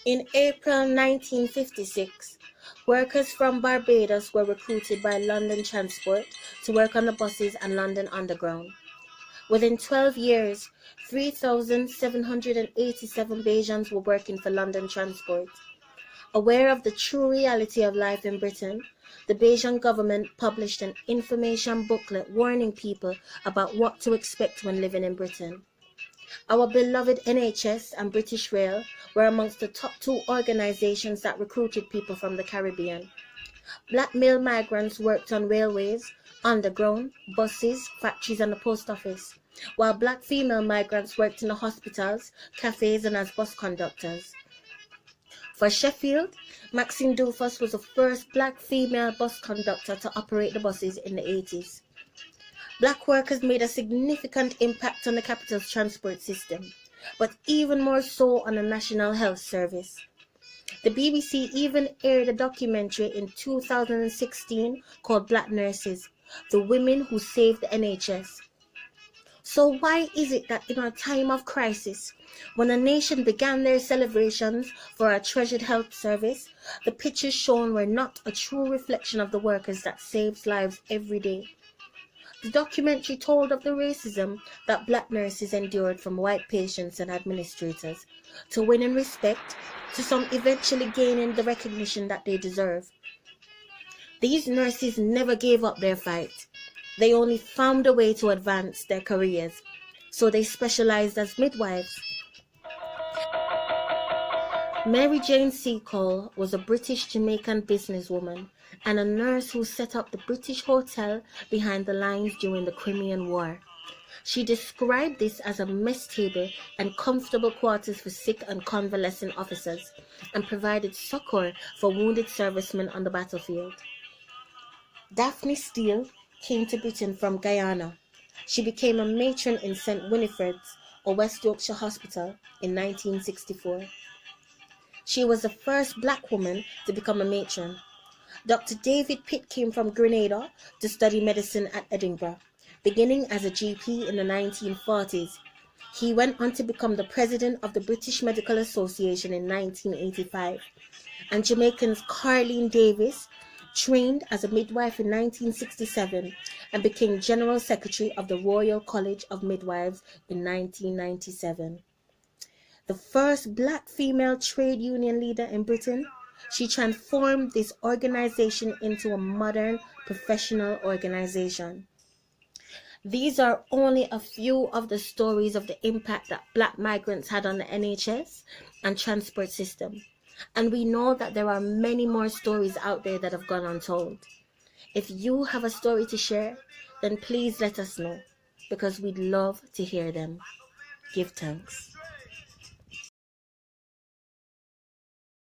In April 1956, workers from Barbados were recruited by London Transport to work on the buses and London Underground. Within 12 years, 3,787 Bajans were working for London Transport. Aware of the true reality of life in Britain, the Bajan government published an information booklet warning people about what to expect when living in Britain. Our beloved NHS and British Rail were amongst the top two organizations that recruited people from the Caribbean. Black male migrants worked on railways, underground, buses, factories, and the post office, while black female migrants worked in the hospitals, cafes, and as bus conductors. For Sheffield, Maxine Dufus was the first black female bus conductor to operate the buses in the 80s. Black workers made a significant impact on the capital's transport system, but even more so on the National Health Service. The BBC even aired a documentary in 2016 called Black Nurses, the Women Who Saved the NHS. So why is it that in a time of crisis, when a nation began their celebrations for our treasured health service, the pictures shown were not a true reflection of the workers that saves lives every day? The documentary told of the racism that black nurses endured from white patients and administrators, to winning respect, to some eventually gaining the recognition that they deserve. These nurses never gave up their fight. They only found a way to advance their careers, so they specialized as midwives. Mary Jane Seacole was a British-Jamaican businesswoman and a nurse who set up the British Hotel behind the lines during the Crimean War. She described this as a mess table and comfortable quarters for sick and convalescent officers, and provided succor for wounded servicemen on the battlefield. Daphne Steele came to Britain from Guyana. She became a matron in St. Winifred's or West Yorkshire Hospital in 1964. She was the first black woman to become a matron. Dr. David Pitt came from Grenada to study medicine at Edinburgh, beginning as a GP in the 1940s. He went on to become the president of the British Medical Association in 1985. And Jamaicans Carleen Davis trained as a midwife in 1967 and became General Secretary of the Royal College of Midwives in 1997. The first black female trade union leader in Britain, she transformed this organization into a modern professional organization. These are only a few of the stories of the impact that black migrants had on the NHS and transport system. And we know that there are many more stories out there that have gone untold. If you have a story to share, then please let us know, because we'd love to hear them. Give thanks.